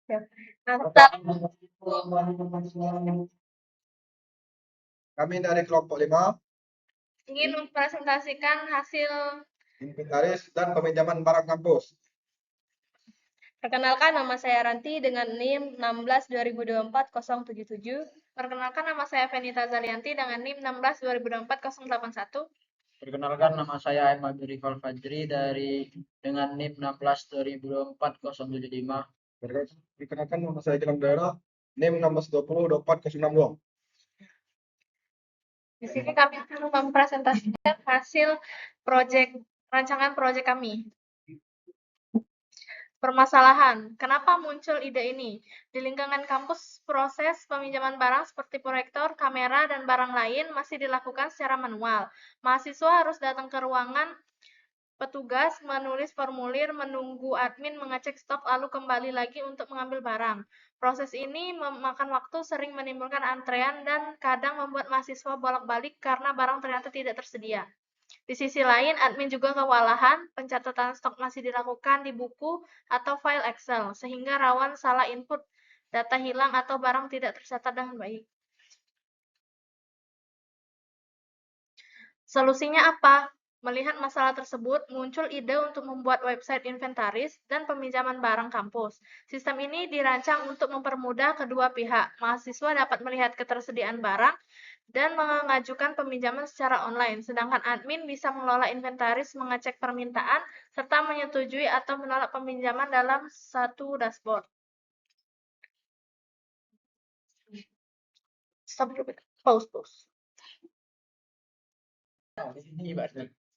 Ya. Nah, Kami dari kelompok 5, ingin mempresentasikan hasil. inventaris dan peminjaman barang kampus. Perkenalkan, nama saya Ranti dengan NIM 16-2024-077. Perkenalkan, nama saya Fenita Zalianti dengan NIM 16-2024-081. Perkenalkan, nama saya Ahmad Rival Fajri dengan NIM 16-2024-075. Perkenalkan, nama saya Gilang Daerah, NIM 1620-24-062. Di sini kami akan mempresentasikan hasil rancangan proyek kami. Permasalahan, kenapa muncul ide ini? Di lingkungan kampus, proses peminjaman barang seperti proyektor, kamera, dan barang lain masih dilakukan secara manual. Mahasiswa harus datang ke ruangan petugas, menulis formulir, menunggu admin mengecek stok, lalu kembali lagi untuk mengambil barang. Proses ini memakan waktu, sering menimbulkan antrean, dan kadang membuat mahasiswa bolak-balik karena barang ternyata tidak tersedia. Di sisi lain, admin juga kewalahan, pencatatan stok masih dilakukan di buku atau file Excel, sehingga rawan salah input, data hilang, atau barang tidak tercatat dengan baik. Solusinya apa? Melihat masalah tersebut, muncul ide untuk membuat website inventaris dan peminjaman barang kampus. Sistem ini dirancang untuk mempermudah kedua pihak. Mahasiswa dapat melihat ketersediaan barang dan mengajukan peminjaman secara online, sedangkan admin bisa mengelola inventaris, mengecek permintaan, serta menyetujui atau menolak peminjaman dalam satu dashboard. Stop dulu. Pause.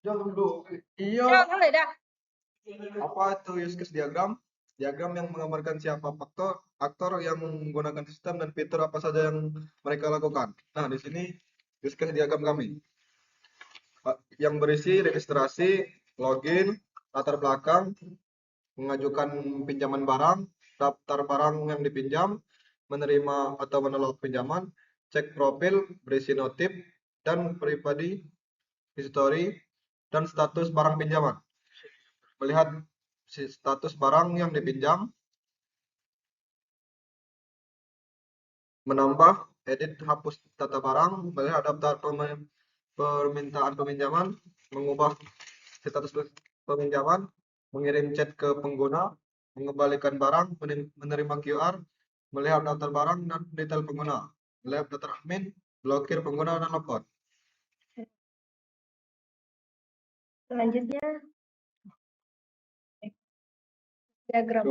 Jangan dulu. Jangan boleh dah. Apa itu use case diagram? Diagram yang menggambarkan siapa aktor yang menggunakan sistem dan fitur apa saja yang mereka lakukan. Nah, di sini use case diagram kami. Yang berisi registrasi, login, latar belakang, mengajukan pinjaman barang, daftar barang yang dipinjam, menerima atau menolak pinjaman, cek profil, berisi notif, dan pribadi, history, dan status barang pinjaman. Melihat status barang yang dipinjam, menambah, edit, hapus data barang, melihat daftar permintaan peminjaman, mengubah status peminjaman, mengirim chat ke pengguna, mengembalikan barang, menerima QR, melihat daftar barang dan detail pengguna, melihat daftar admin, blokir pengguna, dan logout. Selanjutnya, diagram.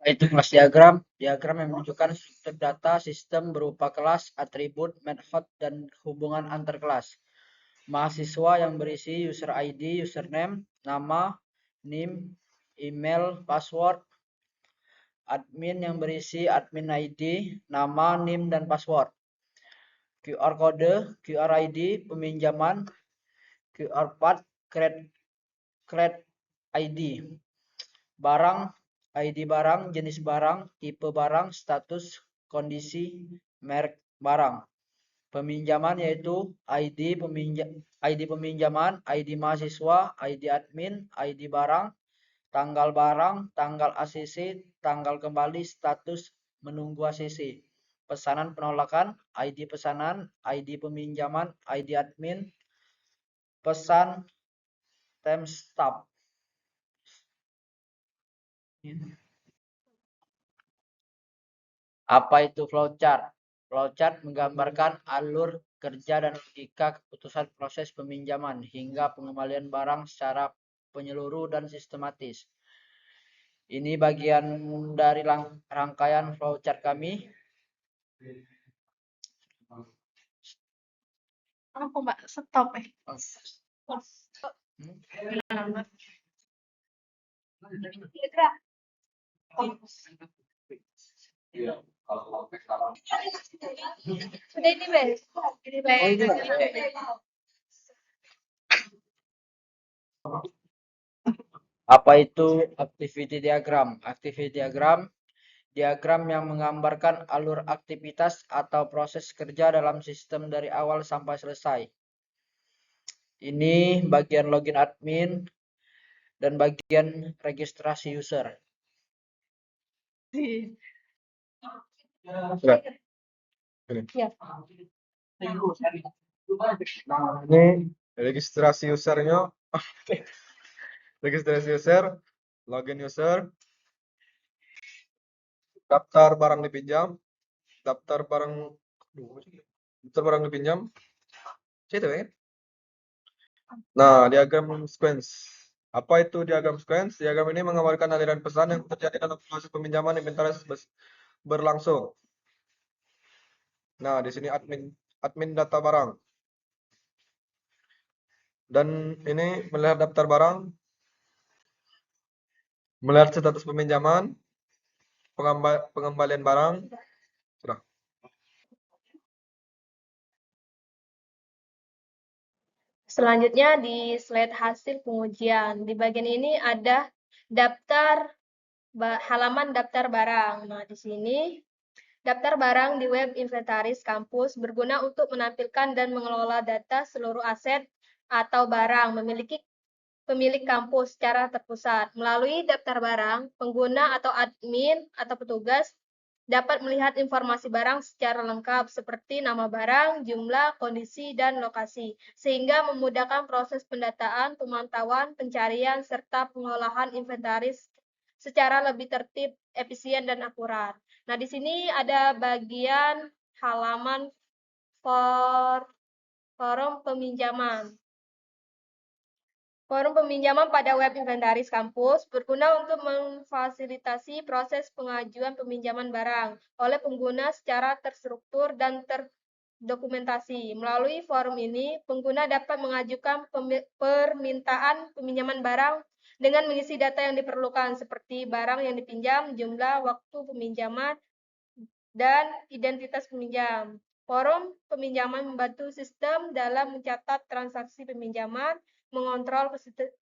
Itu kelas diagram. Diagram yang menunjukkan struktur data sistem berupa kelas, atribut, method, dan hubungan antar kelas. Mahasiswa yang berisi user ID, username, nama, NIM, email, password. Admin yang berisi admin ID, nama, NIM, dan password. QR kode, QR ID, peminjaman, QR pad, create ID. Barang, ID barang, jenis barang, tipe barang, status, kondisi, merek barang. Peminjaman yaitu ID peminjaman, ID mahasiswa, ID admin, ID barang, tanggal barang, tanggal ACC, tanggal kembali, status menunggu ACC. Pesanan penolakan, ID pesanan, ID peminjaman, ID admin, pesan, timestamp. Apa itu flowchart? Flowchart menggambarkan alur kerja dan logika keputusan proses peminjaman hingga pengembalian barang secara penyeluruh dan sistematis. Ini bagian dari rangkaian flowchart kami. Apa Mbak? Stop Sudah ini Bes. Ini Bes. Apa itu activity diagram? Activity diagram yang menggambarkan alur aktivitas atau proses kerja dalam sistem dari awal sampai selesai. Ini bagian login admin, dan bagian registrasi user. Sudah. Ini. Ya. Nah, ini registrasi usernya. Registrasi user, login user, daftar barang dipinjam, daftar barang dipinjam. Itu ya. Nah, diagram sequence. Apa itu diagram sequence? Diagram ini menggambarkan aliran pesan yang terjadi dalam proses peminjaman inventaris berlangsung. Nah, di sini admin data barang. Dan ini melihat daftar barang, melihat status peminjaman, pengembalian barang. Sudah. Selanjutnya di slide hasil pengujian. Di bagian ini ada daftar halaman daftar barang. Nah, di sini daftar barang di web inventaris kampus berguna untuk menampilkan dan mengelola data seluruh aset atau barang memiliki pemilik kampus secara terpusat. Melalui daftar barang, pengguna atau admin atau petugas dapat melihat informasi barang secara lengkap seperti nama barang, jumlah, kondisi, dan lokasi, sehingga memudahkan proses pendataan, pemantauan, pencarian, serta pengolahan inventaris secara lebih tertib, efisien, dan akurat. Nah, di sini ada bagian halaman forum peminjaman. Forum peminjaman pada web inventaris kampus berguna untuk memfasilitasi proses pengajuan peminjaman barang oleh pengguna secara terstruktur dan terdokumentasi. Melalui forum ini, pengguna dapat mengajukan permintaan peminjaman barang dengan mengisi data yang diperlukan seperti barang yang dipinjam, jumlah, waktu peminjaman, dan identitas peminjam. Forum peminjaman membantu sistem dalam mencatat transaksi peminjaman, mengontrol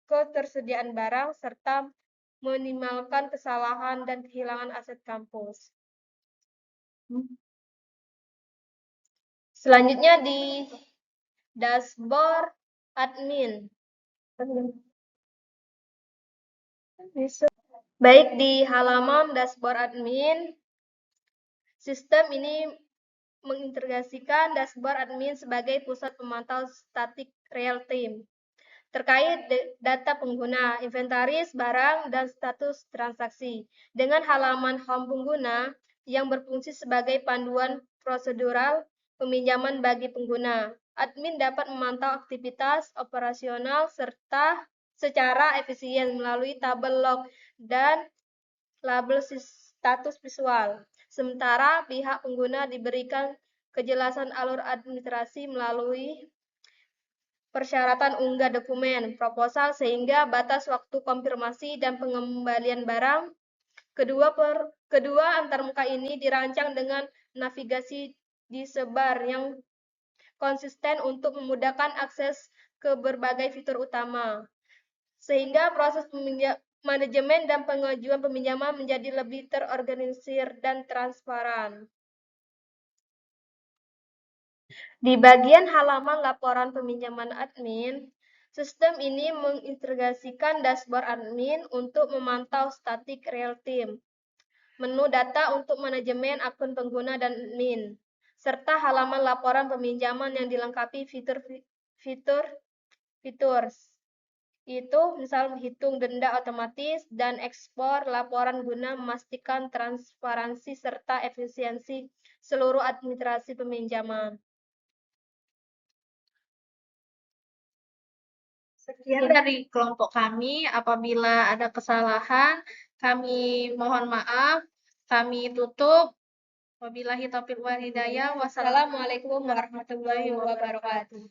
ketersediaan barang, serta meminimalkan kesalahan dan kehilangan aset kampus. Selanjutnya di dashboard admin. Baik di halaman dashboard admin, sistem ini mengintegrasikan dashboard admin sebagai pusat pemantau statik real time terkait data pengguna, inventaris, barang, dan status transaksi. Dengan halaman home pengguna yang berfungsi sebagai panduan prosedural peminjaman bagi pengguna, admin dapat memantau aktivitas operasional serta secara efisien melalui tabel log dan label status visual. Sementara pihak pengguna diberikan kejelasan alur administrasi melalui persyaratan unggah dokumen, proposal, sehingga batas waktu konfirmasi dan pengembalian barang. Kedua antarmuka ini dirancang dengan navigasi disebar yang konsisten untuk memudahkan akses ke berbagai fitur utama, sehingga proses manajemen dan pengajuan peminjaman menjadi lebih terorganisir dan transparan. Di bagian halaman laporan peminjaman admin, sistem ini mengintegrasikan dashboard admin untuk memantau statik real time, menu data untuk manajemen akun pengguna dan admin, serta halaman laporan peminjaman yang dilengkapi fitur itu misal menghitung denda otomatis dan ekspor laporan guna memastikan transparansi serta efisiensi seluruh administrasi peminjaman. Sekian dari kelompok kami. Apabila ada kesalahan, kami mohon maaf. Kami tutup. Wabillahi taufiq wal hidayah. Wassalamualaikum warahmatullahi wabarakatuh.